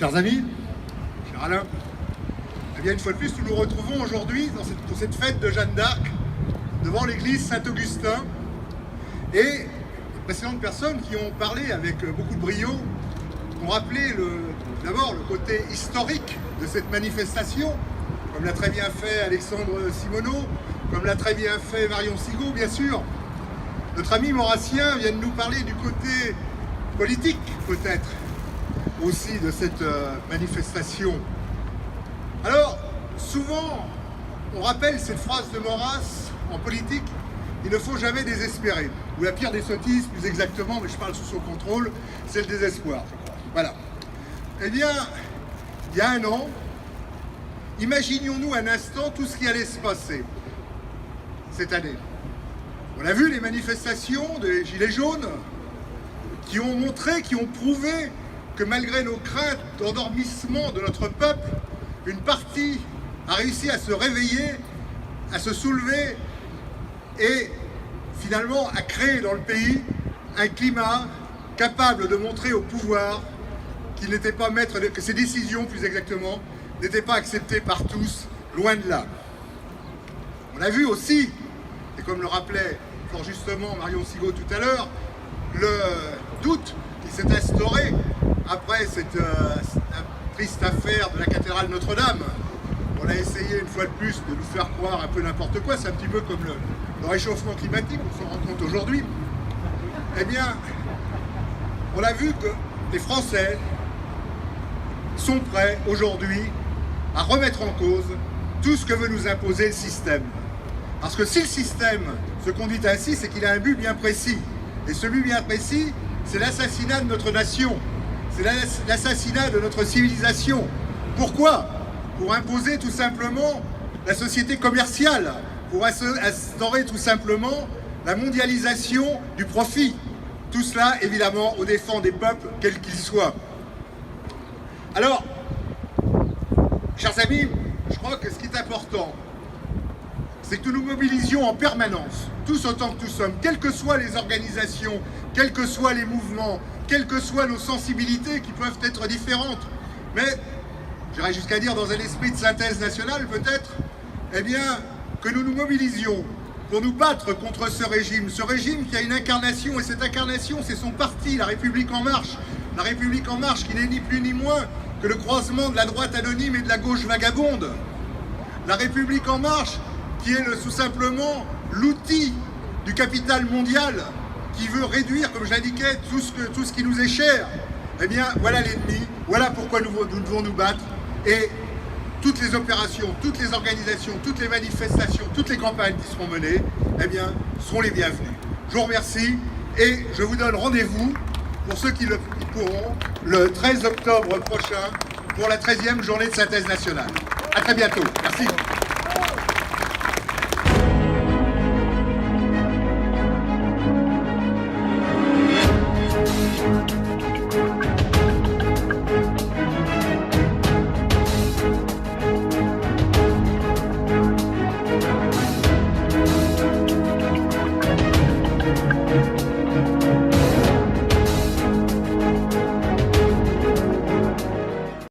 Chers amis, cher Alain, eh bien une fois de plus, nous nous retrouvons aujourd'hui pour cette fête de Jeanne d'Arc devant l'église Saint-Augustin. Et les précédentes personnes qui ont parlé avec beaucoup de brio ont rappelé d'abord le côté historique de cette manifestation, comme l'a très bien fait Alexandre Simoneau, comme l'a très bien fait Marion Sigaud, bien sûr. Notre ami Maurassien vient de nous parler du côté politique, peut-être, aussi de cette manifestation. Alors, souvent, on rappelle cette phrase de Maurras en politique: il ne faut jamais désespérer. Ou la pire des sottises, plus exactement, mais je parle sous son contrôle, c'est le désespoir, je crois. Voilà. Eh bien, il y a un an, imaginions-nous un instant tout ce qui allait se passer cette année. On a vu les manifestations des Gilets jaunes qui ont montré, qui ont prouvé que malgré nos craintes d'endormissement de notre peuple, une partie a réussi à se réveiller, à se soulever et finalement à créer dans le pays un climat capable de montrer au pouvoir qu'il n'était pas maître, que ses décisions plus exactement n'étaient pas acceptées par tous, loin de là. On a vu aussi, et comme le rappelait fort justement Marion Sigaud tout à l'heure, le doute qui s'est instauré après cette triste affaire de la cathédrale Notre-Dame. On a essayé une fois de plus de nous faire croire un peu n'importe quoi, c'est un petit peu comme le réchauffement climatique, on s'en rend compte aujourd'hui. Eh bien, on a vu que les Français sont prêts aujourd'hui à remettre en cause tout ce que veut nous imposer le système. Parce que si le système se conduit ainsi, c'est qu'il a un but bien précis. Et ce but bien précis, c'est l'assassinat de notre nation. C'est l'assassinat de notre civilisation. Pourquoi? Pour imposer tout simplement la société commerciale, pour instaurer tout simplement la mondialisation du profit. Tout cela, évidemment, aux dépens des peuples, quels qu'ils soient. Alors, chers amis, je crois que ce qui est important, c'est que nous nous mobilisions en permanence, tous autant que nous sommes, quelles que soient les organisations, quels que soient les mouvements, quelles que soient nos sensibilités qui peuvent être différentes, mais j'irais jusqu'à dire dans un esprit de synthèse nationale peut-être, eh bien, que nous nous mobilisions pour nous battre contre ce régime qui a une incarnation, et cette incarnation, c'est son parti, La République En Marche. La République En Marche qui n'est ni plus ni moins que le croisement de la droite anonyme et de la gauche vagabonde. La République En Marche qui est tout simplement l'outil du capital mondial qui veut réduire, comme je l'indiquais, tout ce qui nous est cher. Eh bien, voilà l'ennemi, voilà pourquoi nous devons nous battre. Et toutes les opérations, toutes les organisations, toutes les manifestations, toutes les campagnes qui seront menées, eh bien, seront les bienvenues. Je vous remercie et je vous donne rendez-vous, pour ceux qui pourront, le 13 octobre prochain, pour la 13e journée de synthèse nationale. À très bientôt. Merci.